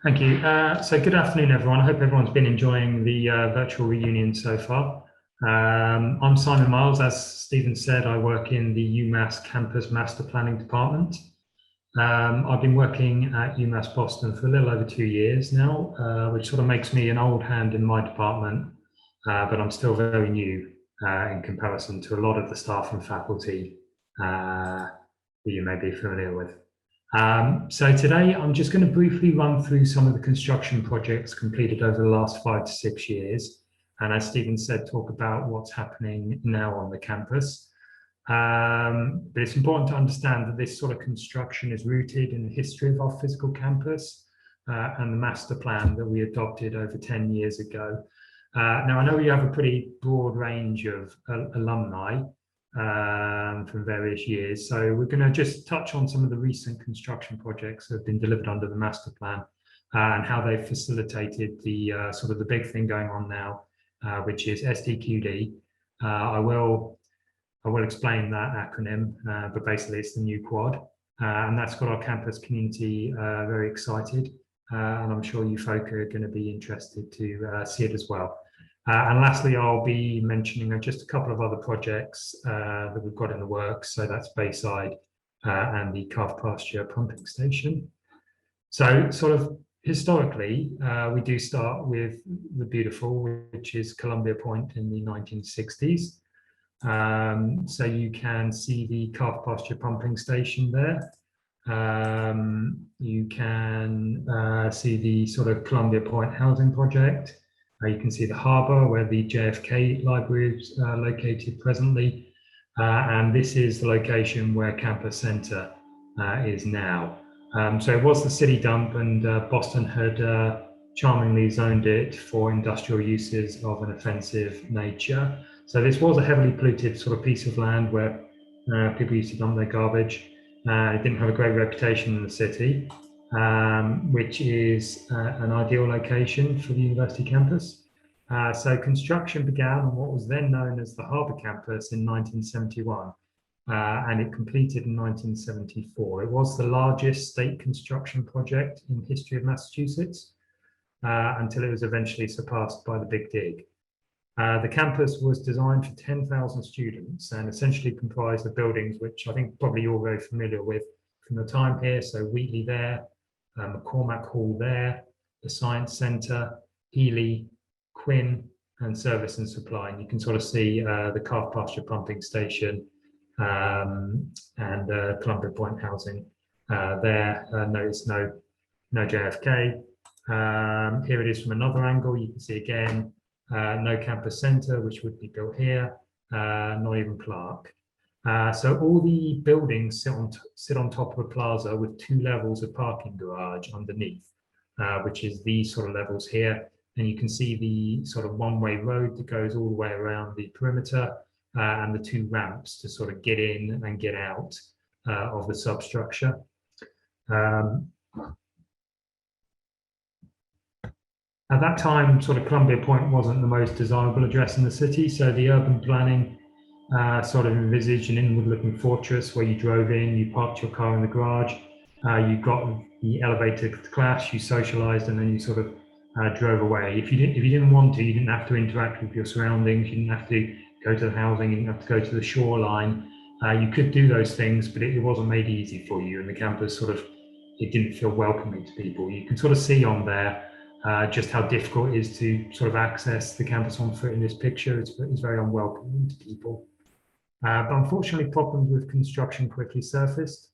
Thank you. So good afternoon, everyone. I hope everyone's been enjoying the virtual reunion so far. I'm Simon Myles. As Stephen said, I work in the UMass Campus Master Planning Department. I've been working at UMass Boston for a little over 2 years now, which sort of makes me an old hand in my department, but I'm still very new in comparison to a lot of the staff and faculty that you may be familiar with. So today I'm just going to briefly run through some of the construction projects completed over the last 5 to 6 years. And as Stephen said, talk about what's happening now on the campus. But it's important to understand that this sort of construction is rooted in the history of our physical campus and the master plan that we adopted over 10 years ago. Now, I know you have a pretty broad range of alumni from various years. So we're going to just touch on some of the recent construction projects that have been delivered under the master plan and how they've facilitated the sort of the big thing going on now, which is SDQD. I will explain that acronym, but basically it's the new quad, and that's got our campus community very excited, and I'm sure you folk are going to be interested to see it as well. And lastly, I'll be mentioning just a couple of other projects that we've got in the works. So that's Bayside and the Pasture pumping station. So sort of historically, we do start with the beautiful, which is Columbia Point in the 1960s. So you can see the Pasture pumping station there. You can see the sort of Columbia Point housing project. You can see the harbour where the JFK library is located presently. And this is the location where Campus Centre is now. So it was the city dump, and Boston had charmingly zoned it for industrial uses of an offensive nature. So this was a heavily polluted sort of piece of land where people used to dump their garbage. It didn't have a great reputation in the city, which is an ideal location for the university campus. So construction began on what was then known as the Harbour Campus in 1971, and it completed in 1974. It was the largest state construction project in the history of Massachusetts until it was eventually surpassed by the Big Dig. The campus was designed for 10,000 students and essentially comprised of buildings which I think probably you're very familiar with from the time here. So Wheatley there, McCormack Hall there, the Science Centre, Healy, Quinn, and Service and Supply. And you can sort of see the Pasture pumping station and Columbia Point housing there. Notice no JFK. Here it is from another angle. You can see again no campus centre, which would be built here, not even Clark. So all the buildings sit on top of a plaza with 2 levels of parking garage underneath, which is these sort of levels here. And you can see the sort of one-way road that goes all the way around the perimeter and the 2 ramps to sort of get in and get out of the substructure. At that time, sort of Columbia Point wasn't the most desirable address in the city, so the urban planning sort of envisaged an inward-looking fortress where you drove in, you parked your car in the garage, you got the elevator class, you socialised, and then you sort of drove away. If you didn't want to, you didn't have to interact with your surroundings. You didn't have to go to the housing. You didn't have to go to the shoreline. You could do those things, but it wasn't made easy for you. And the campus it didn't feel welcoming to people. You can sort of see on there just how difficult it is to sort of access the campus on foot in this picture. It's very unwelcoming to people. But unfortunately, problems with construction quickly surfaced.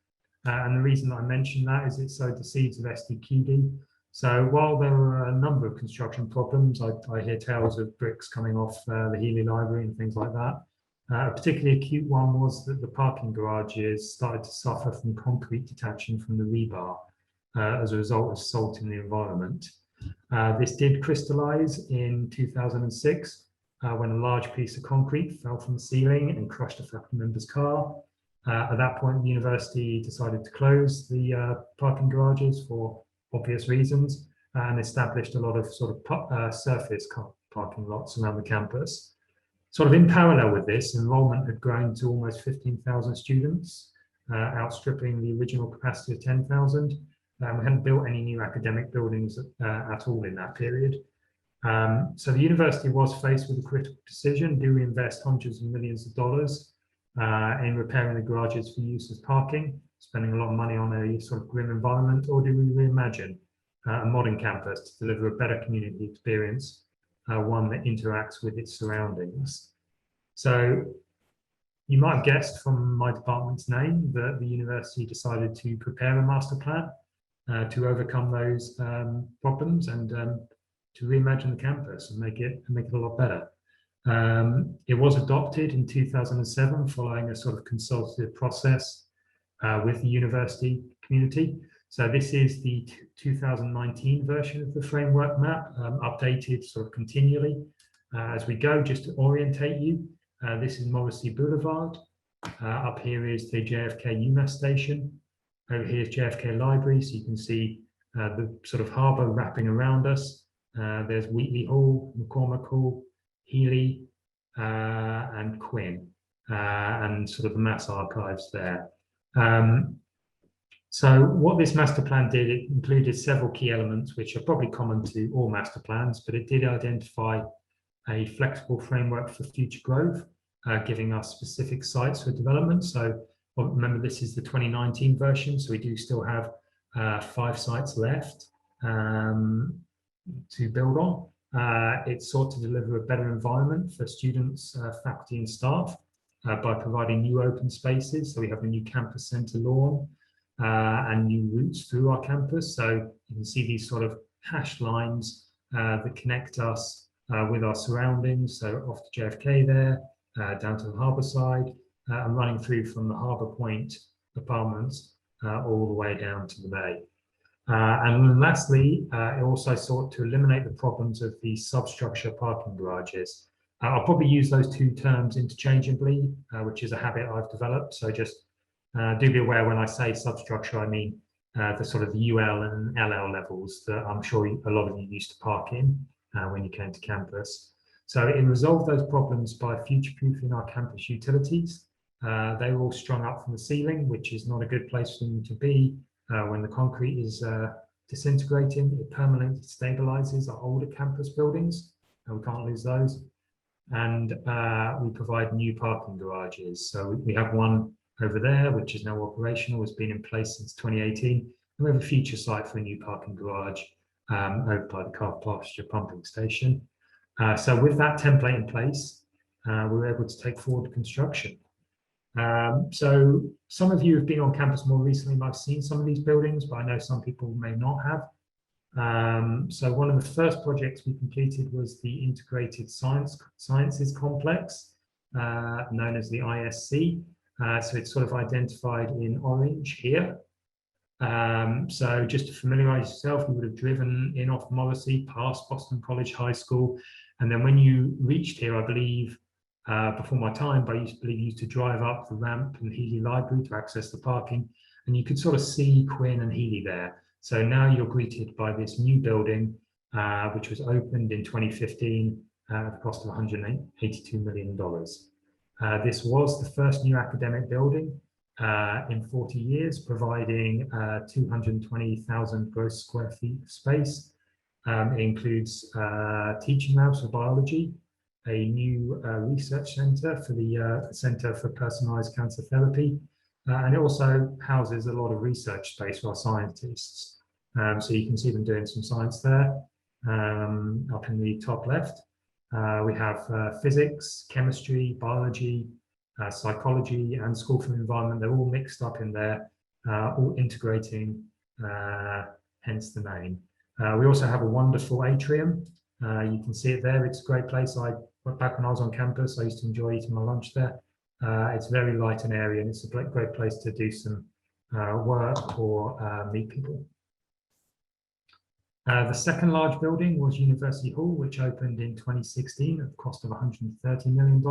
And the reason that I mention that is it sowed the seeds of SDQD. So while there were a number of construction problems, I hear tales of bricks coming off the Healy Library and things like that. A particularly acute one was that the parking garages started to suffer from concrete detaching from the rebar as a result of salt in the environment. This did crystallize in 2006 when a large piece of concrete fell from the ceiling and crushed a faculty member's car. At that point, the university decided to close the parking garages for obvious reasons and established a lot of sort of surface parking lots around the campus. Sort of in parallel with this, enrollment had grown to almost 15,000 students, outstripping the original capacity of 10,000. We hadn't built any new academic buildings at all in that period. So the university was faced with a critical decision: do we invest hundreds of millions of dollars in repairing the garages for use as parking, spending a lot of money on a sort of grim environment, or do we reimagine a modern campus to deliver a better community experience, one that interacts with its surroundings? So you might have guessed from my department's name that the university decided to prepare a master plan to overcome those problems and to reimagine the campus and make it a lot better. It was adopted in 2007 following a sort of consultative process with the university community. So this is the 2019 version of the framework map, updated sort of continually as we go, just to orientate you. This is Morrissey Boulevard. Up here is the JFK UMass station. Over here is JFK Library, so you can see the sort of harbour wrapping around us. There's Wheatley Hall, McCormick Hall, Healy, and Quinn, and sort of the mass archives there. So what this master plan did, it included several key elements, which are probably common to all master plans, but it did identify a flexible framework for future growth, giving us specific sites for development. So remember, this is the 2019 version, so we do still have 5 sites left to build on. It sought to deliver a better environment for students, faculty and staff by providing new open spaces. So we have a new campus centre lawn and new routes through our campus. So you can see these sort of hashed lines that connect us with our surroundings. So off to JFK there, down to the harbour side, and running through from the Harbour Point apartments all the way down to the bay. And then lastly, it also sought to eliminate the problems of the substructure parking garages. I'll probably use those two terms interchangeably, which is a habit I've developed. So just do be aware when I say substructure, I mean the sort of UL and LL levels that I'm sure a lot of you used to park in when you came to campus. So it resolved those problems by future-proofing our campus utilities. They were all strung up from the ceiling, which is not a good place for them to be. When the concrete is disintegrating, it permanently stabilizes our older campus buildings, and we can't lose those. And we provide new parking garages. So we have one over there, which is now operational, has been in place since 2018. And we have a future site for a new parking garage over by the Pasture pumping station. So with that template in place, we were able to take forward construction. So some of you have been on campus more recently, might have seen some of these buildings, but I know some people may not have. So one of the first projects we completed was the Integrated Sciences Complex, known as the ISC. So it's sort of identified in orange here. So just to familiarize yourself, you would have driven in off Morrissey past Boston College High School. And then when you reached here, I believe, before my time, but I used to drive up the ramp in Healy Library to access the parking, and you could sort of see Quinn and Healy there. So now you're greeted by this new building, which was opened in 2015 at the cost of $182 million. This was the first new academic building in 40 years, providing 220,000 gross square feet of space. It includes teaching labs for biology, a new research centre for the Centre for Personalised Cancer Therapy, and it also houses a lot of research space for our scientists. So you can see them doing some science there. Up in the top left, we have physics, chemistry, biology, psychology, and school for the environment. They're all mixed up in there, all integrating, hence the name. We also have a wonderful atrium. You can see it there. It's a great place. Back when I was on campus, I used to enjoy eating my lunch there. It's very light and airy, and it's a great place to do some work or meet people. The second large building was University Hall, which opened in 2016 at the cost of $130 million.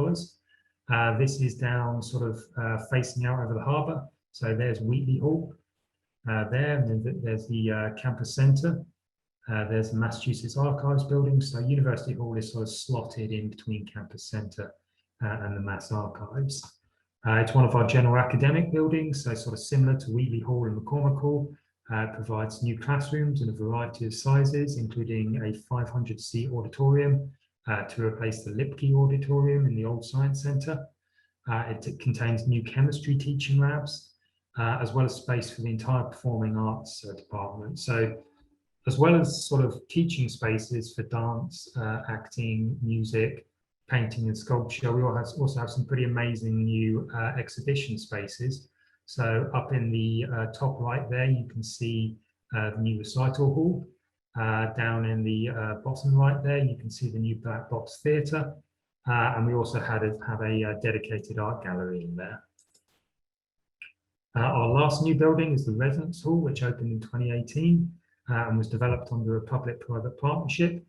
This is down sort of facing out over the harbour. So there's Wheatley Hall there, and then there's the campus centre. There's the Massachusetts Archives building. So University Hall is sort of slotted in between Campus Centre and the Mass Archives. It's one of our general academic buildings, so sort of similar to Wheatley Hall and McCormick Hall. provides new classrooms in a variety of sizes, including a 500-seat auditorium to replace the Lipke auditorium in the old Science Centre. It contains new chemistry teaching labs, as well as space for the entire performing arts department. So, as well as sort of teaching spaces for dance, acting, music, painting and sculpture, we also have some pretty amazing new exhibition spaces. So up in the top right there, you can see the new recital hall. Down in the bottom right there, you can see the new Black Box Theatre. And we also have a dedicated art gallery in there. Our last new building is the Residence Hall, which opened in 2018 and was developed under a public-private partnership.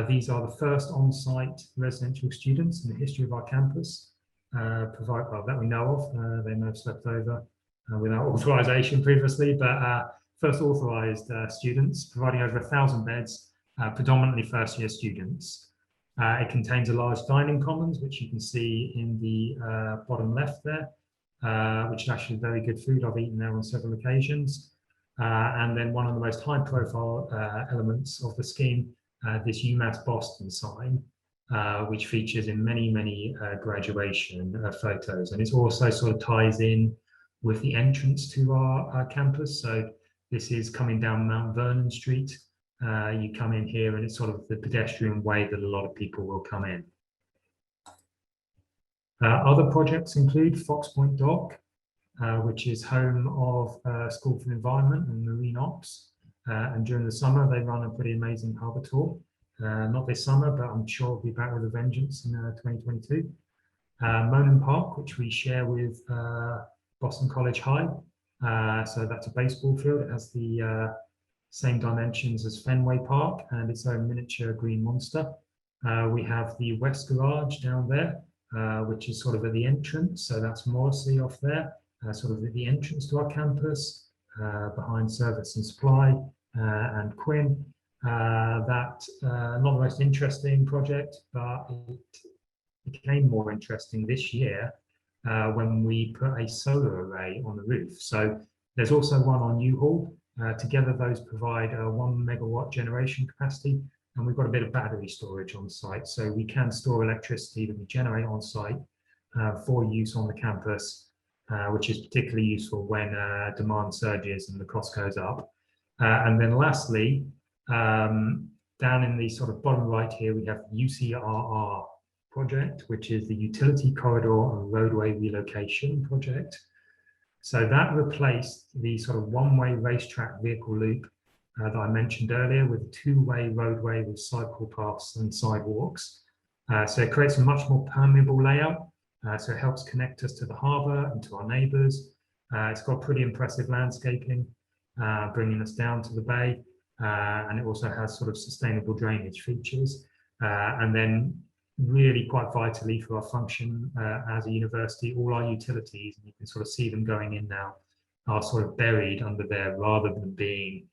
These are the first on-site residential students in the history of our campus, that we know of. They may have slept over without authorization previously, but first authorized students, providing over 1,000 beds, predominantly first-year students. It contains a large dining commons, which you can see in the bottom left there, which is actually very good food. I've eaten there on several occasions. And then one of the most high-profile elements of the scheme, this UMass Boston sign, which features in many graduation photos. And it also sort of ties in with the entrance to our campus. So this is coming down Mount Vernon Street. You come in here and it's sort of the pedestrian way that a lot of people will come in. Other projects include Fox Point Dock, which is home of School for the Environment and Marine Ops. And during the summer, they run a pretty amazing harbour tour. Not this summer, but I'm sure we'll be back with a vengeance in 2022. Modem Park, which we share with Boston College High. So that's a baseball field. It has the same dimensions as Fenway Park and its own miniature green monster. We have the West Garage down there, which is sort of at the entrance. So that's Morrissey off there, sort of at the entrance to our campus, behind Service and Supply and Quinn. Not the most interesting project, but it became more interesting this year when we put a solar array on the roof. So there's also one on Newhall. Together, those provide a 1 megawatt generation capacity, and we've got a bit of battery storage on site. So we can store electricity that we generate on site for use on the campus, which is particularly useful when demand surges and the cost goes up. And then lastly, down in the sort of bottom right here, we have UCRR project, which is the Utility Corridor and Roadway Relocation project. So that replaced the sort of one-way racetrack vehicle loop that I mentioned earlier with a two-way roadway with cycle paths and sidewalks. So it creates a much more permeable layout. So it helps connect us to the harbour and to our neighbours. It's got pretty impressive landscaping, bringing us down to the bay. And it also has sort of sustainable drainage features. And then really quite vitally for our function as a university, all our utilities, and you can sort of see them going in now, are sort of buried under there rather than being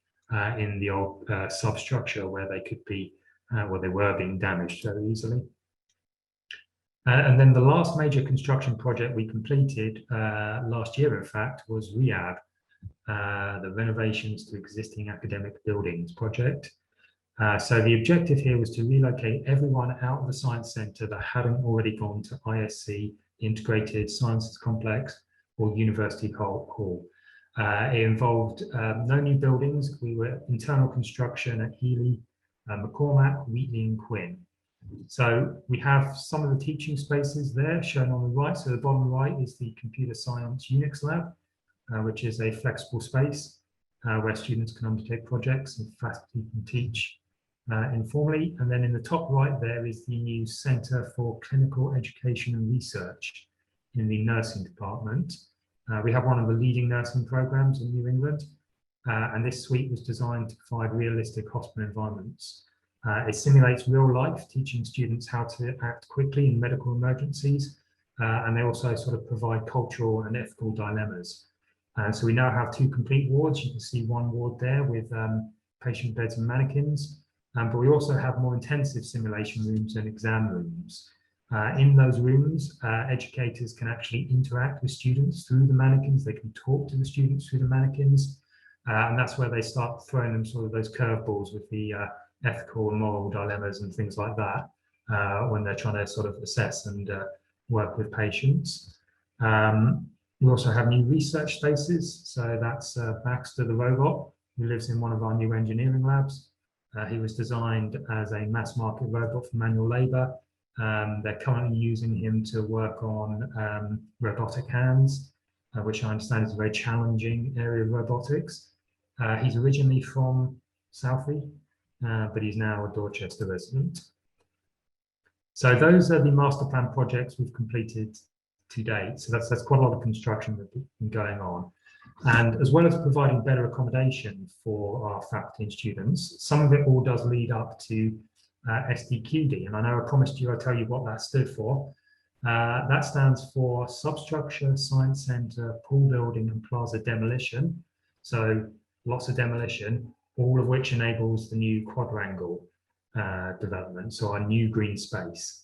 in the old substructure where they could be, well, they were being damaged so easily. And then the last major construction project we completed last year, in fact, was Rehab, the renovations to existing academic buildings project. So the objective here was to relocate everyone out of the Science Centre that hadn't already gone to ISC, Integrated Sciences Complex, or University Hall. It involved no new buildings. We were internal construction at Healy, McCormack, Wheatley and Quinn. So we have some of the teaching spaces there shown on the right. So the bottom right is the Computer Science Unix Lab, which is a flexible space where students can undertake projects and faculty can teach informally. And then in the top right there is the new Centre for Clinical Education and Research in the nursing department. We have one of the leading nursing programs in New England, and this suite was designed to provide realistic hospital environments. It simulates real life, teaching students how to act quickly in medical emergencies, and they also sort of provide cultural and ethical dilemmas. So we now have 2 complete wards. You can see one ward there with patient beds and mannequins, but we also have more intensive simulation rooms and exam rooms. In those rooms, educators can actually interact with students through the mannequins. They can talk to the students through the mannequins. And that's where they start throwing them sort of those curveballs with the ethical and moral dilemmas and things like that when they're trying to sort of assess and work with patients. We also have new research spaces. So that's Pasture the robot, who lives in one of our new engineering labs. He was designed as a mass market robot for manual labor. They're currently using him to work on robotic hands, which I understand is a very challenging area of robotics. He's originally from Southie, but he's now a Dorchester resident. So those are the master plan projects we've completed to date. So that's quite a lot of construction that's been going on. And as well as providing better accommodation for our faculty and students, some of it all does lead up to SDQD. And I know I promised you I'd tell you what that stood for. That stands for Substructure, Science Centre, Pool Building and Plaza Demolition. So lots of demolition, all of which enables the new quadrangle development, so our new green space.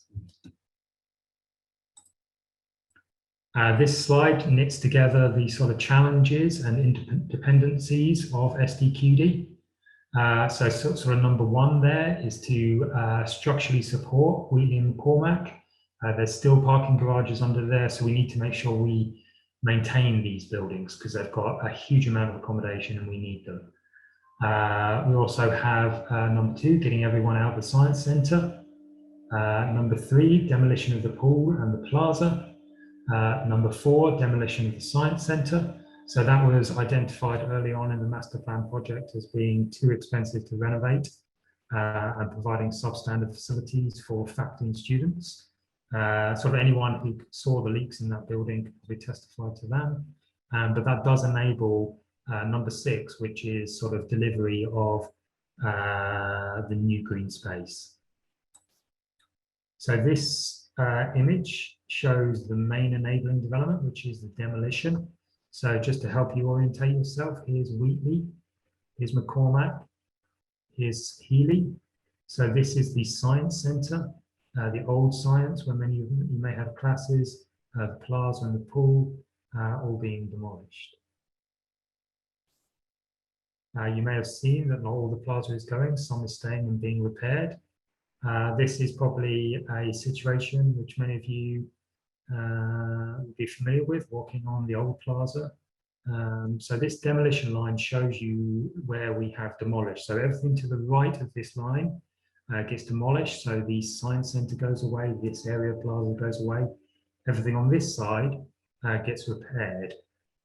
This slide knits together the sort of challenges and interdependencies of SDQD. So sort of number one there is to structurally support Wheatley and McCormack. There's still parking garages under there, so we need to make sure we maintain these buildings because they've got a huge amount of accommodation and we need them. We also have number two, getting everyone out of the science centre. Number three, demolition of the pool and the plaza. Number four, demolition of the science centre. So that was identified early on in the master plan project as being too expensive to renovate and providing substandard facilities for faculty and students. Sort of anyone who saw the leaks in that building could probably testify to them. But that does enable number six, which is sort of delivery of the new green space. So this image shows the main enabling development, which is the demolition. So just to help you orientate yourself, here's Wheatley, here's McCormack, here's Healy. So this is the science centre, the old science, where many of you may have classes, the plaza and the pool, all being demolished. You may have seen that not all the plaza is going, some is staying and being repaired. This is probably a situation which many of you will be familiar with, walking on the old plaza. So this demolition line shows you where we have demolished. So everything to the right of this line gets demolished. So the science centre goes away, this area plaza goes away. Everything on this side gets repaired.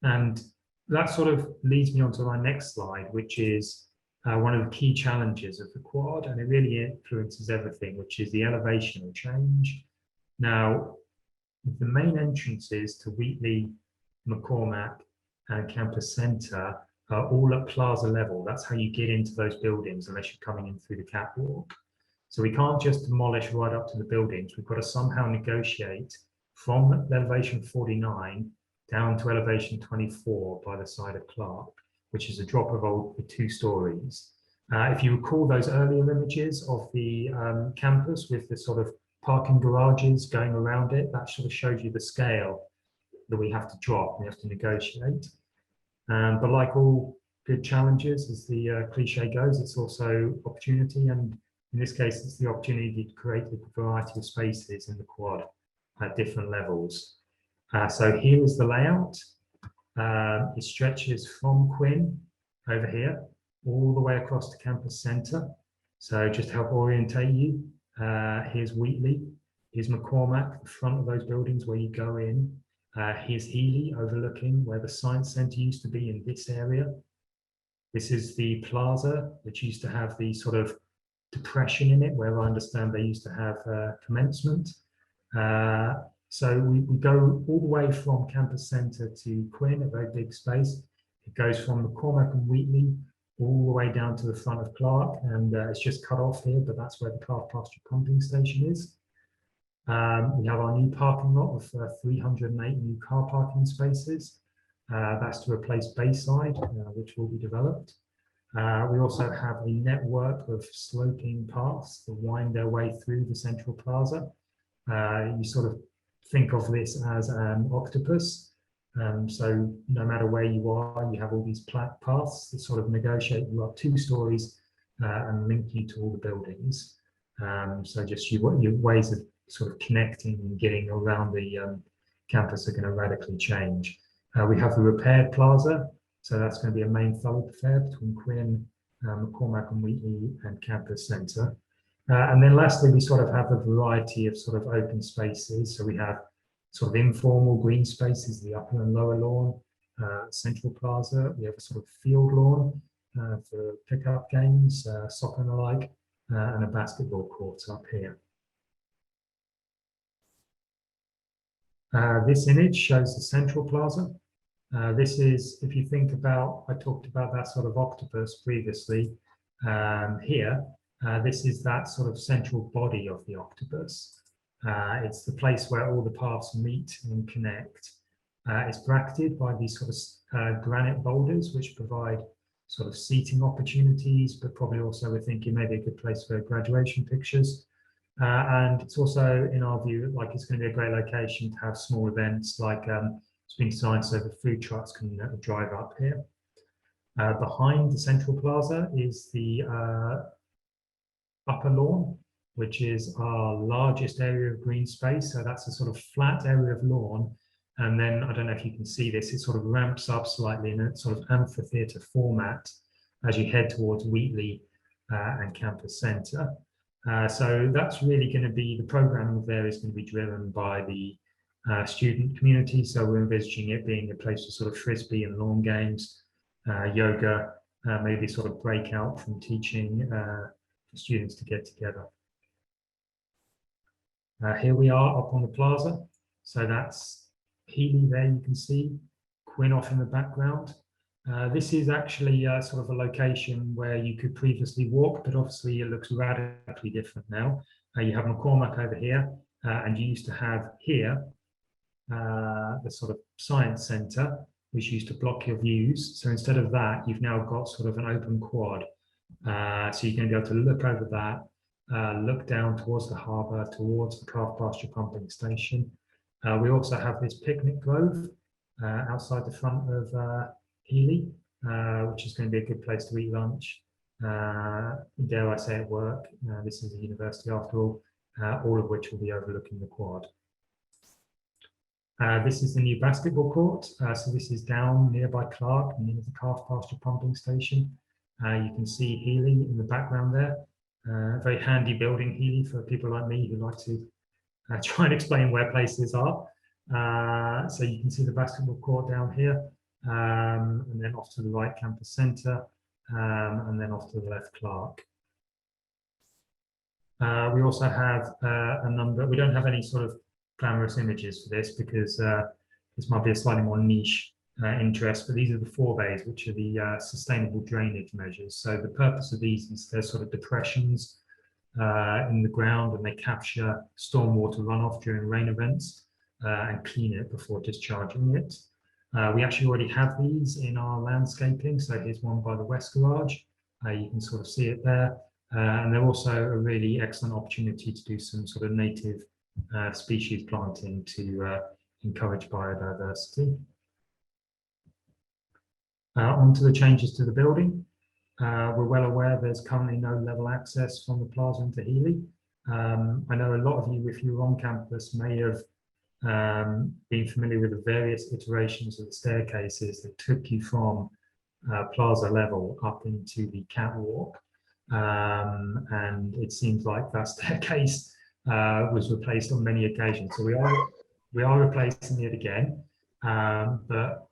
And that sort of leads me on to my next slide, which is one of the key challenges of the quad, and it really influences everything, which is the elevational change. Now, the main entrances to Wheatley, McCormack, and Campus Centre are all at plaza level. That's how you get into those buildings unless you're coming in through the catwalk. So we can't just demolish right up to the buildings. We've got to somehow negotiate from elevation 49 down to elevation 24 by the side of Clark, which is a drop of over 2 stories. If you recall those earlier images of the campus with the sort of parking garages going around it, that sort of shows you the scale that we have to drop, we have to negotiate. But like all good challenges, as the cliche goes, it's also opportunity. And in this case, it's the opportunity to create a variety of spaces in the quad at different levels. So here is the layout. It stretches from Quinn over here all the way across to Campus Centre. So just to help orientate you, here's Wheatley, here's McCormack, the front of those buildings where you go in. Here's Healy overlooking where the Science Centre used to be in this area. This is the plaza, which used to have the sort of depression in it, where I understand they used to have commencement. So we go all the way from Campus Centre to Quinn, a very big space. It goes from McCormack and Wheatley all the way down to the front of Clark, and it's just cut off here, but that's where the car pasture pumping station is. We have our new parking lot of 308 new car parking spaces. That's to replace Bayside, which will be developed. We also have a network of sloping paths that wind their way through the central plaza. You sort of think of this as an octopus. So no matter where you are, you have all these paths that sort of negotiate you up 2 stories and link you to all the buildings. So just your ways of sort of connecting and getting around the campus are going to radically change. We have the repaired plaza, so that's going to be a main thoroughfare between Quinn, McCormack and Wheatley and Campus Centre. And then lastly, we sort of have a variety of sort of open spaces. So we have sort of informal green spaces, the upper and lower lawn, central plaza. We have a sort of field lawn for pickup games, soccer and the like, and a basketball court up here. This image shows the central plaza. This is, if you think about, I talked about that sort of octopus previously. Here, this is that sort of central body of the octopus. It's the place where all the paths meet and connect. It's bracketed by these sort of granite boulders, which provide sort of seating opportunities, but probably also we're thinking maybe a good place for graduation pictures. And it's also, in our view, like it's going to be a great location to have small events like it's been designed so the food trucks can drive up here. Behind the central plaza is the upper lawn, which is our largest area of green space. So that's a sort of flat area of lawn. And then, I don't know if you can see this, it sort of ramps up slightly in a sort of amphitheatre format as you head towards Wheatley and Campus Centre. So that's really going to be, the programming there is going to be driven by the student community. So we're envisaging it being a place for sort of frisbee and lawn games, yoga, maybe sort of breakout from teaching for students to get together. Here we are up on the plaza. So that's Healy there, you can see, Quinn off in the background. This is actually sort of a location where you could previously walk, but obviously it looks radically different now. You have McCormack over here, and you used to have here the sort of science centre, which used to block your views. So instead of that, you've now got sort of an open quad. So you're going to be able to look over that, look down towards the harbour, towards the calf pasture pumping station. We also have this picnic grove outside the front of Healy, which is going to be a good place to eat lunch. Dare I say at work, this is a university after all of which will be overlooking the quad. This is the new basketball court. So this is down nearby Clark, near the calf pasture pumping station. You can see Healy in the background there. Very handy building, Healy, for people like me who like to try and explain where places are. So you can see the basketball court down here, and then off to the right, Campus Centre, and then off to the left, Clark. We also have a number, we don't have any sort of glamorous images for this because this might be a slightly more niche interest, but these are the 4 bays, which are the sustainable drainage measures. So the purpose of these is they're sort of depressions in the ground, and they capture stormwater runoff during rain events and clean it before discharging it. We actually already have these in our landscaping. So here's one by the West Garage. You can sort of see it there. And they're also a really excellent opportunity to do some sort of native species planting to encourage biodiversity. On to the changes to the building. We're well aware there's currently no level access from the plaza into Healy. I know a lot of you, if you're on campus, may have been familiar with the various iterations of the staircases that took you from plaza level up into the catwalk. And it seems like that staircase was replaced on many occasions. So we are replacing it again, but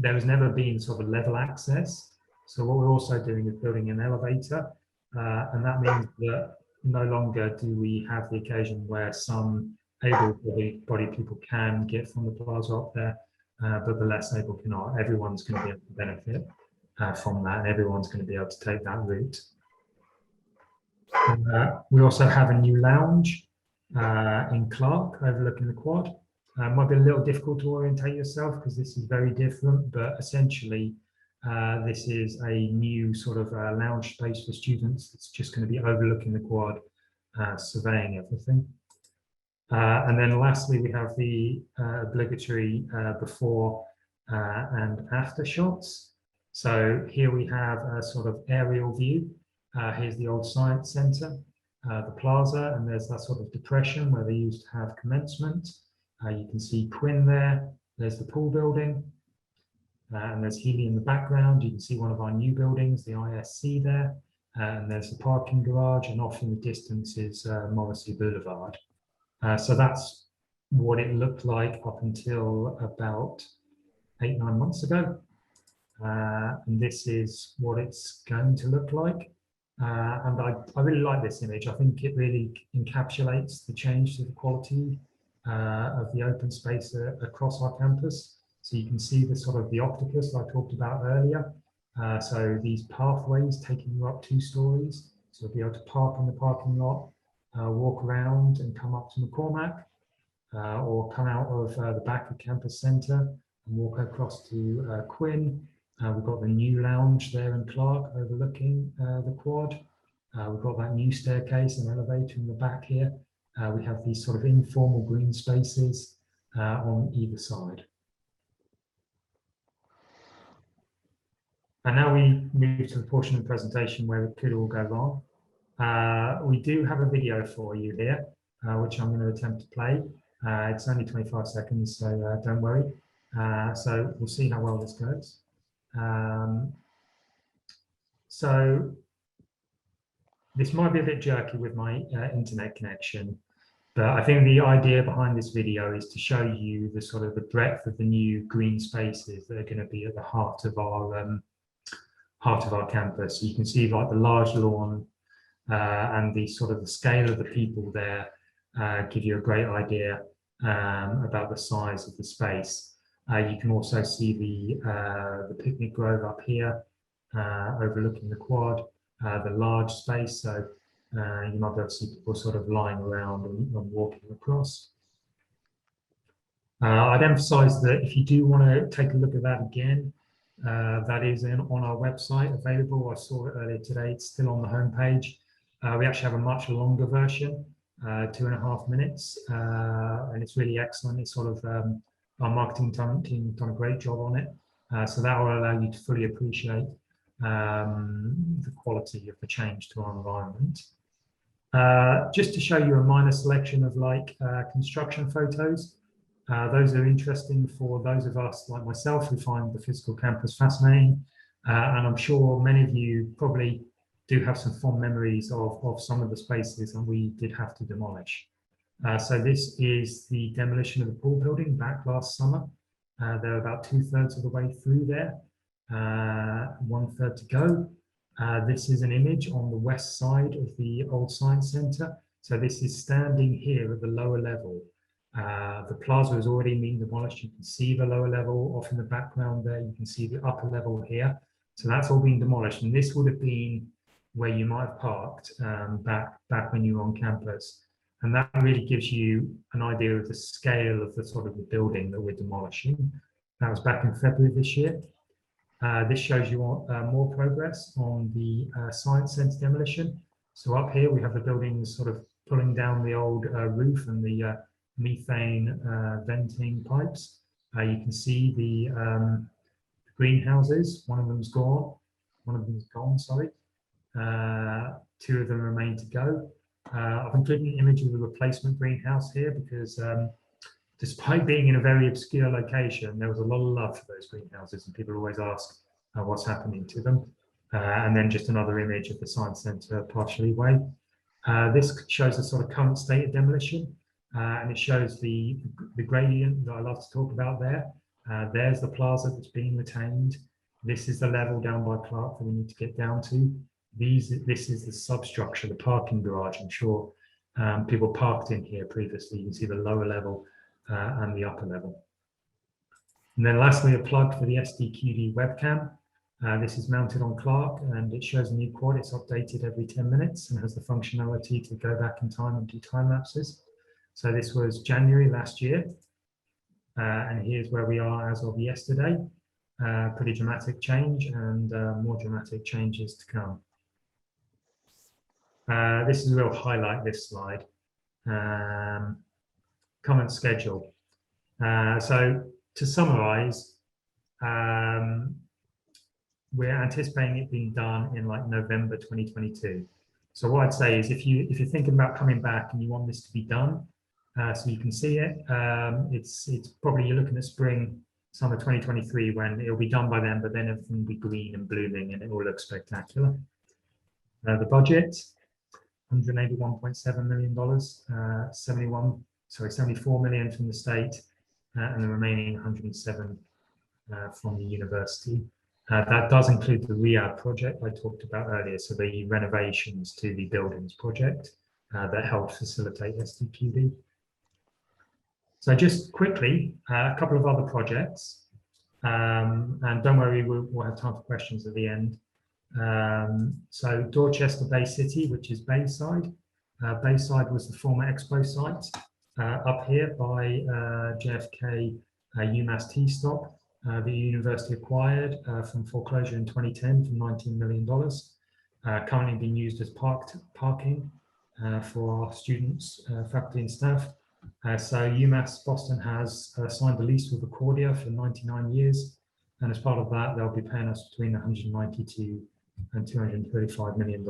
there has never been sort of level access. So what we're also doing is building an elevator, and that means that no longer do we have the occasion where some able-bodied people can get from the plaza up there, but the less able cannot. Everyone's going to be able to benefit from that, and everyone's going to be able to take that route. We also have a new lounge in Clark overlooking the quad. Might be a little difficult to orientate yourself because this is very different, but essentially this is a new sort of lounge space for students. It's just going to be overlooking the quad, surveying everything. And then lastly, we have the obligatory before and after shots. So here we have a sort of aerial view. Here's the old science centre, the plaza, and there's that sort of depression where they used to have commencement. You can see Quinn there. There's the pool building, and there's Healy in the background. You can see one of our new buildings, the ISC there, and there's the parking garage, and off in the distance is Morrissey Boulevard. So that's what it looked like up until about 8-9 months ago. And this is what it's going to look like. And I really like this image. I think it really encapsulates the change to the quality of the open space across our campus. So you can see the sort of the octopus I talked about earlier. So these pathways taking you up 2 stories. So you'll be able to park in the parking lot, walk around and come up to McCormack, or come out of the back of Campus Centre and walk across to Quinn. We've got the new lounge there in Clark overlooking the quad. We've got that new staircase and elevator in the back here. We have these sort of informal green spaces on either side. And now we move to the portion of the presentation where it could all go wrong. We do have a video for you here, which I'm going to attempt to play. It's only 25 seconds, so don't worry. So we'll see how well this goes. So this might be a bit jerky with my internet connection, but I think the idea behind this video is to show you the sort of the breadth of the new green spaces that are going to be at the heart of our campus. So you can see like the large lawn and the sort of the scale of the people there give you a great idea about the size of the space. You can also see the picnic grove up here, overlooking the quad, the large space. So you might be able to see people sort of lying around and walking across. I'd emphasize that if you do want to take a look at that again, that is on our website available. I saw it earlier today. It's still on the homepage. We actually have a much longer version, 2.5 minutes, and it's really excellent. It's sort of our marketing team done a great job on it. So that will allow you to fully appreciate the quality of the change to our environment. Just to show you a minor selection of construction photos. Those are interesting for those of us like myself who find the physical campus fascinating. And I'm sure many of you probably do have some fond memories of some of the spaces that we did have to demolish. So this is the demolition of the pool building back last summer. They're about 2/3 of the way through there, 1/3 to go. This is an image on the west side of the old science centre. So this is standing here at the lower level. The plaza has already been demolished. You can see the lower level off in the background there. You can see the upper level here. So that's all been demolished. And this would have been where you might have parked back when you were on campus. And that really gives you an idea of the scale of the sort of the building that we're demolishing. That was back in February of this year. This shows you more progress on the science centre demolition. So up here we have the buildings sort of pulling down the old roof and the methane venting pipes. You can see the greenhouses. One of them's gone. One of them's gone, sorry. 2 of them remain to go. I've included an image of the replacement greenhouse here because despite being in a very obscure location, there was a lot of love for those greenhouses and people always ask what's happening to them. And then just another image of the science centre partially away. This shows the sort of current state of demolition and it shows the gradient that I love to talk about there. There's the plaza that's being retained. This is the level down by Clark that we need to get down to. This is the substructure, the parking garage. I'm sure people parked in here previously. You can see the lower level and the upper level. And then lastly, a plug for the SDQD webcam. This is mounted on Clark and it shows a new quad. It's updated every 10 minutes and has the functionality to go back in time and do time lapses. So this was January last year. And here's where we are as of yesterday. Pretty dramatic change and more dramatic changes to come. This is a real highlight, this slide. Comment schedule. So to summarize, we're anticipating it being done in like November 2022. So what I'd say is if you're thinking about coming back and you want this to be done, so you can see it, it's probably you're looking at spring, summer 2023 when it'll be done by then, but then everything will be green and blooming and it will look spectacular. The budget, $181.7 million, 74 million from the state, and the remaining 107 from the university. That does include the rehab project I talked about earlier, so the renovations to the buildings project that help facilitate SDQD. So just quickly, a couple of other projects, and don't worry, we'll have time for questions at the end. So Dorchester Bay City, which is Bayside. Bayside was the former expo site up here by JFK UMass T-stop. The university acquired from foreclosure in 2010 for $19 million. Currently being used as parking for our students, faculty and staff. So UMass Boston has signed a lease with Accordia for 99 years. And as part of that, they'll be paying us between 192 and $235 million.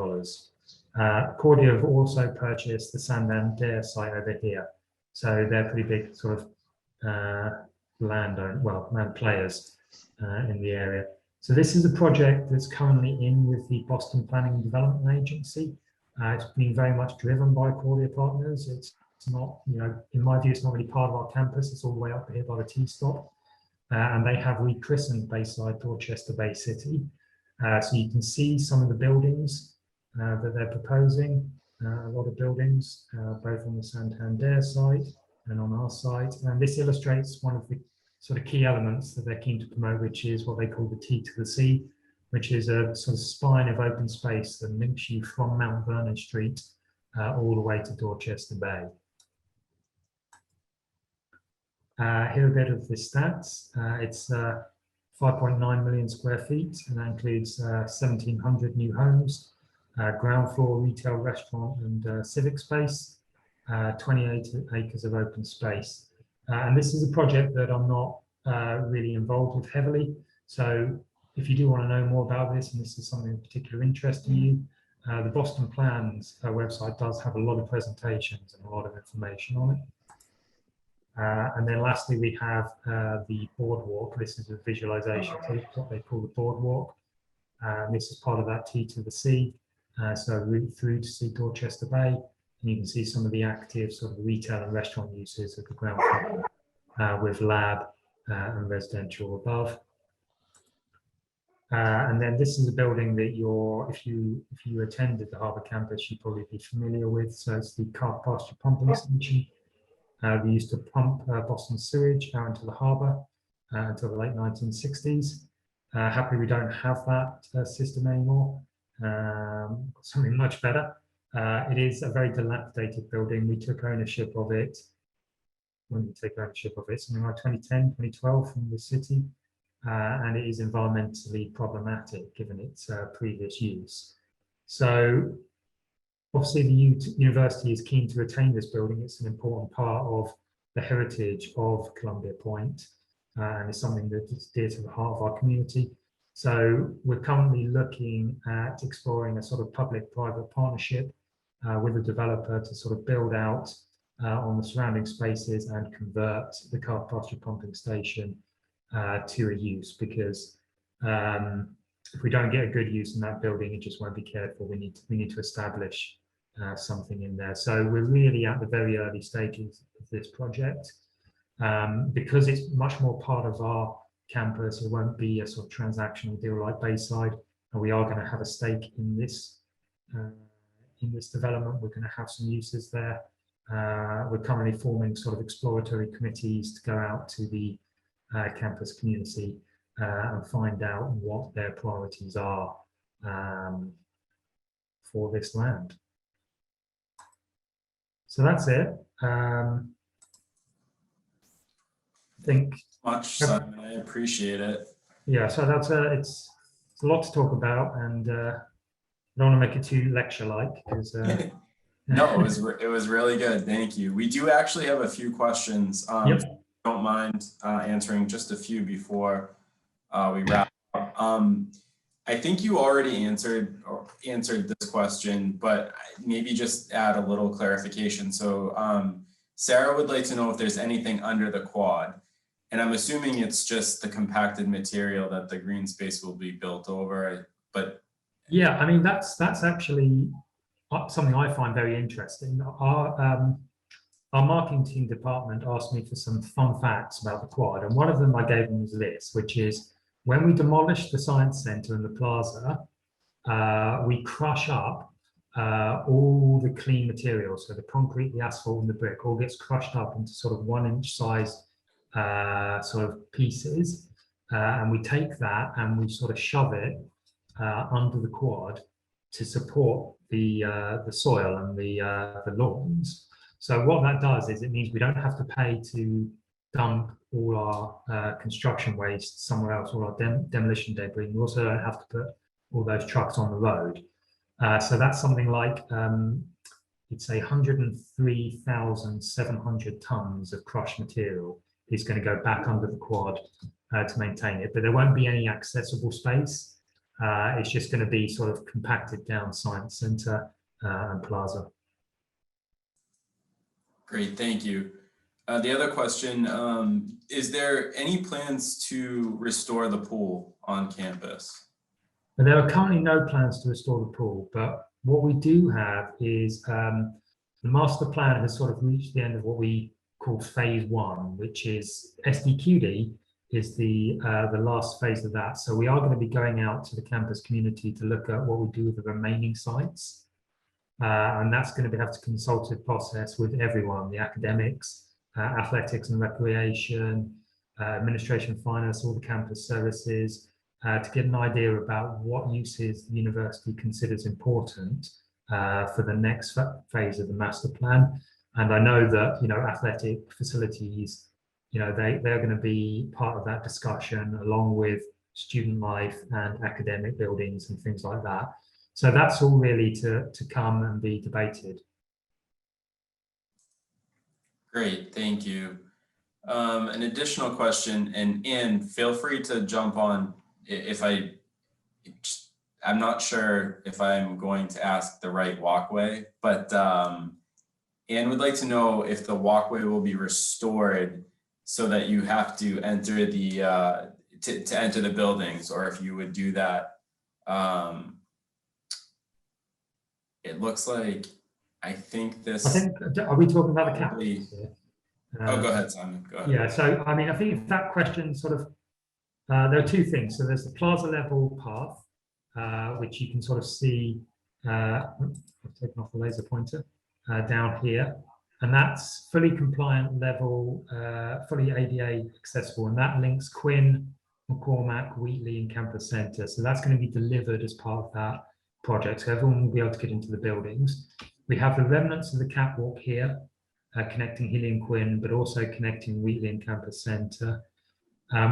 Accordia have also purchased the Santander site over here. So they're pretty big sort of land players in the area. So this is a project that's currently in with the Boston Planning and Development Agency. It's been very much driven by Accordia partners. It's not, in my view, it's not really part of our campus. It's all the way up here by the T-stop. And they have rechristened Bayside Dorchester Bay City. So you can see some of the buildings that they're proposing, a lot of buildings, both on the Santander side and on our side. And this illustrates one of the sort of key elements that they're keen to promote, which is what they call the T to the C, which is a sort of spine of open space that links you from Mount Vernon Street all the way to Dorchester Bay. Here are a bit of the stats. It's 5.9 million square feet, and that includes 1,700 new homes, ground floor retail, restaurant, and civic space, 28 acres of open space. And this is a project that I'm not really involved with heavily. So if you do want to know more about this, and this is something of particular interest to you, the Boston Plans website does have a lot of presentations and a lot of information on it. And then lastly, we have the Boardwalk. This is a visualization of what they call the Boardwalk. This is part of that T to the C. So route through to see Dorchester Bay. And you can see some of the active sort of retail and restaurant uses of the ground floor with lab and residential above. And then this is a building that if you attended the Harbour Campus, you'd probably be familiar with. So it's the Pasture pumping station. They used to pump Boston sewage out into the harbour until the late 1960s. Happily, we don't have that system anymore. Something much better. It is a very dilapidated building. We took ownership of it. When did we take ownership of it? Something like 2010, 2012 from the city. And it is environmentally problematic given its previous use. So obviously the university is keen to retain this building. It's an important part of the heritage of Columbia Point, and it's something that is dear to the heart of our community. So we're currently looking at exploring a sort of public-private partnership with a developer to sort of build out on the surrounding spaces and convert the car pasture pumping station to a use, because if we don't get a good use in that building, it just won't be cared for. We need to establish something in there. So we're really at the very early stages of this project. Because it's much more part of our campus, it won't be a sort of transactional deal like Bayside, and we are going to have a stake in this development. We're going to have some uses there. We're currently forming sort of exploratory committees to go out to the campus community and find out what their priorities are for this land. So that's it. I think much, Simon. I appreciate it. Yeah, so that's it's a lot to talk about, and I don't want to make it too lecture-like because. No, it was really good. Thank you. We do actually have a few questions. Yep. Don't mind answering just a few before we wrap up. I think you already answered this question, but maybe just add a little clarification. So Sarah would like to know if there's anything under the quad. And I'm assuming it's just the compacted material that the green space will be built over, but. Yeah, I mean, that's actually something I find very interesting. Our marketing team department asked me for some fun facts about the quad, and one of them I gave them was this, which is when we demolished the Science Centre and the Plaza, we crush up all the clean materials, so the concrete, the asphalt, and the brick all gets crushed up into sort of 1-inch size sort of pieces, and we take that and we sort of shove it under the quad to support the soil and the lawns. So what that does is it means we don't have to pay to dump all our construction waste somewhere else, all our demolition debris. We also don't have to put all those trucks on the road. So that's something like it's 103,700 tons of crushed material is going to go back under the quad to maintain it, but there won't be any accessible space. It's just going to be sort of compacted down Science Centre and Plaza. Great, thank you. The other question, is there any plans to restore the pool on campus? There are currently no plans to restore the pool, but what we do have is the master plan has sort of reached the end of what we call phase 1, which is SDQD is the last phase of that. So we are going to be going out to the campus community to look at what we do with the remaining sites. And that's going to have a consultative process with everyone, the academics, athletics and recreation, administration, finance, all the campus services, to get an idea about what uses the university considers important for the next phase of the master plan. And I know that, athletic facilities, they're going to be part of that discussion along with student life and academic buildings and things like that. So that's all really to come and be debated. Great, thank you. An additional question, and Anne, feel free to jump on if I'm not sure if I'm going to ask the right walkway, but Anne would like to know if the walkway will be restored so that you have to enter the to enter the buildings, or if you would do that. It looks like, I think this. Are we talking about the campus here? Oh, go ahead, Simon. Go ahead. Yeah, so I mean, I think if that question sort of, there are two things. So there's the Plaza level path, which you can sort of see. I've taken off the laser pointer down here, and that's fully compliant level, fully ADA accessible, and that links Quinn, McCormack, Wheatley, and Campus Centre. So that's going to be delivered as part of that project, so everyone will be able to get into the buildings. We have the remnants of the catwalk here, connecting Healy and Quinn, but also connecting Wheatley and Campus Centre.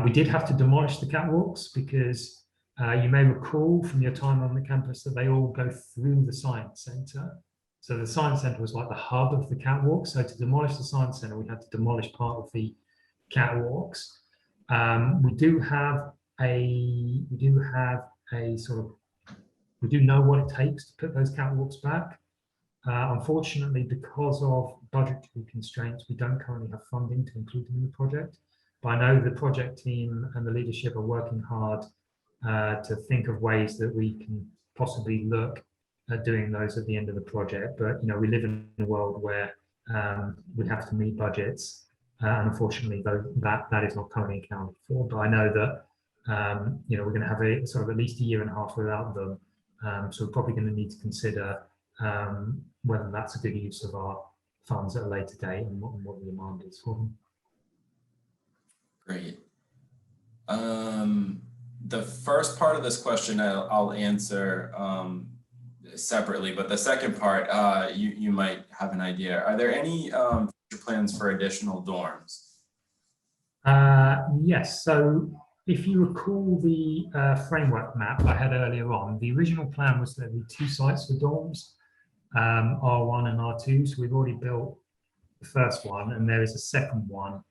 We did have to demolish the catwalks because you may recall from your time on the campus that they all go through the Science Centre. So the Science Centre was like the hub of the catwalk. So to demolish the Science Centre, we had to demolish part of the catwalks. We do know what it takes to put those catwalks back. Unfortunately, because of budgetary constraints, we don't currently have funding to include them in the project. But I know the project team and the leadership are working hard to think of ways that we can possibly look at doing those at the end of the project. But we live in a world where we have to meet budgets, and unfortunately, that is not currently accounted for. But I know that we're going to have a sort of at least a year and a half without them. So we're probably going to need to consider whether that's a good use of our funds at a later date and what the demand is for them. Great. The first part of this question I'll answer separately, but the second part, you might have an idea. Are there any future plans for additional dorms? Yes, so if you recall the framework map I had earlier on, the original plan was there would be 2 sites for dorms, R1 and R2. So we've already built the first one, and there is a second one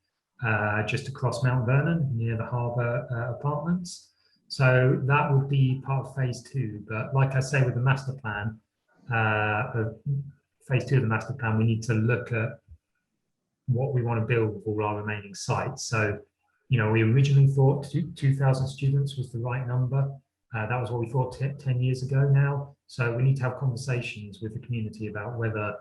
just across Mount Vernon near the Harbour Apartments. So that would be part of phase 2. But like I say, with the master plan, phase 2 of the master plan, we need to look at what we want to build with all our remaining sites. So, you know, we originally thought 2,000 students was the right number. That was what we thought 10 years ago now. So we need to have conversations with the community about whether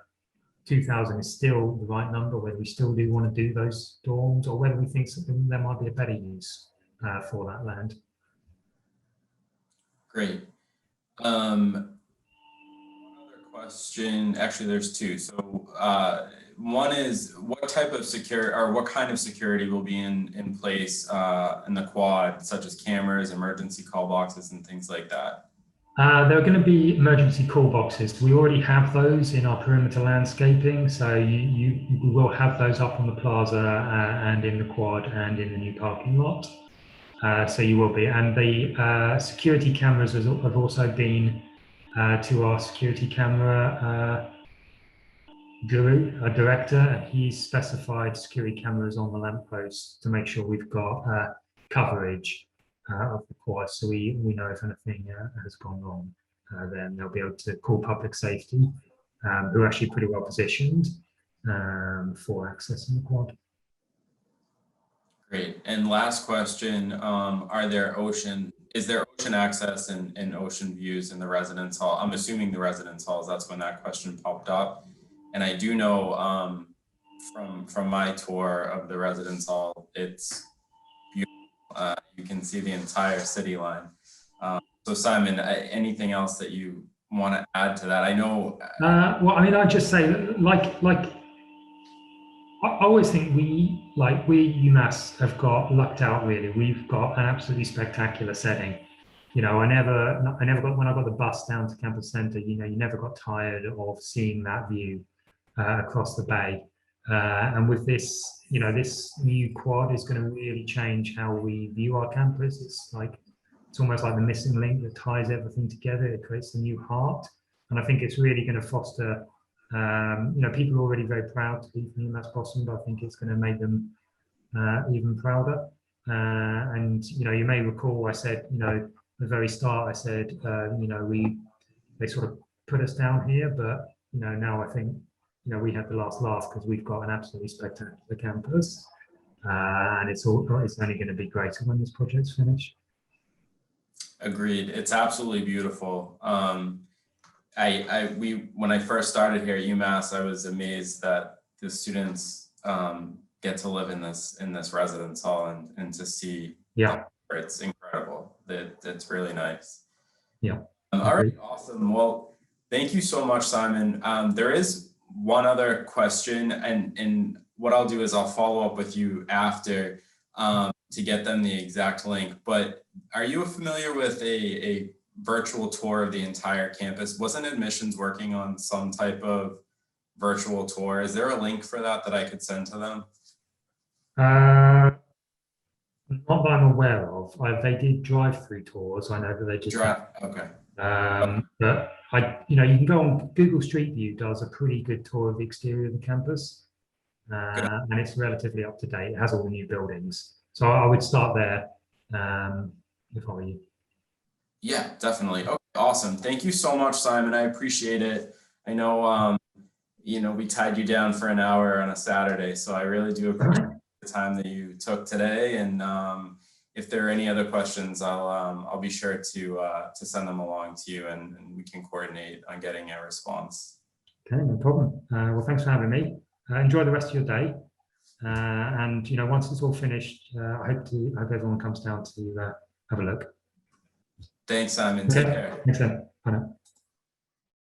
2,000 is still the right number, whether we still do want to do those dorms, or whether we think there might be a better use for that land. Great. Another question, actually there's two. So one is, what type of security, or what kind of security will be in place in the quad, such as cameras, emergency call boxes, and things like that? There are going to be emergency call boxes. We already have those in our perimeter landscaping, so we will have those up on the plaza and in the quad and in the new parking lot. So you will be, and the security cameras have also been to our security camera guru, our director. He's specified security cameras on the lampposts to make sure we've got coverage of the quad, so we know if anything has gone wrong. Then they'll be able to call public safety, who are actually pretty well positioned for accessing the quad. Great. And last question, is there ocean access and ocean views in the residence hall? I'm assuming the residence halls, that's when that question popped up. And I do know from my tour of the residence hall, it's beautiful. You can see the entire city line. So Simon, anything else that you want to add to that? I know. Well, I mean, I'd just say, like I always think we UMass have got lucked out, really. We've got an absolutely spectacular setting. You know, I never got, when I got the bus down to campus centre, you know, you never got tired of seeing that view across the bay. And with this, you know, this new quad is going to really change how we view our campus. It's almost like the missing link that ties everything together. It creates a new heart. And I think it's really going to foster, you know, people are already very proud to be from UMass Boston, but I think it's going to make them even prouder. And, you know, you may recall I said, you know, at the very start, I said, you know, they sort of put us down here, but, you know, now I think, you know, we had the last laugh because we've got an absolutely spectacular campus, and it's only going to be greater when this project's finished. Agreed. It's absolutely beautiful. When I first started here at UMass, I was amazed that the students get to live in this residence hall and to see. Yeah, it's incredible. It's really nice. Yeah. All right, awesome. Well, thank you so much, Simon. There is one other question, and what I'll do is I'll follow up with you after to get them the exact link. But are you familiar with a virtual tour of the entire campus? Wasn't admissions working on some type of virtual tour? Is there a link for that I could send to them? Not that I'm aware of. They did drive-through tours. I know that they did. Okay. But you know, you can go on Google Street View. Does a pretty good tour of the exterior of the campus, and it's relatively up to date. It has all the new buildings, so I would start there if I were you. Yeah, definitely. Okay, awesome. Thank you so much, Simon. I appreciate it. I know, you know, we tied you down for an hour on a Saturday, so I really do appreciate the time that you took today. And if there are any other questions, I'll be sure to send them along to you, and we can coordinate on getting a response. Okay, no problem. Well, thanks for having me. Enjoy the rest of your day. And you know, once it's all finished, I hope everyone comes down to have a look. Thanks, Simon. Okay. Take care. Thanks, then. Bye now.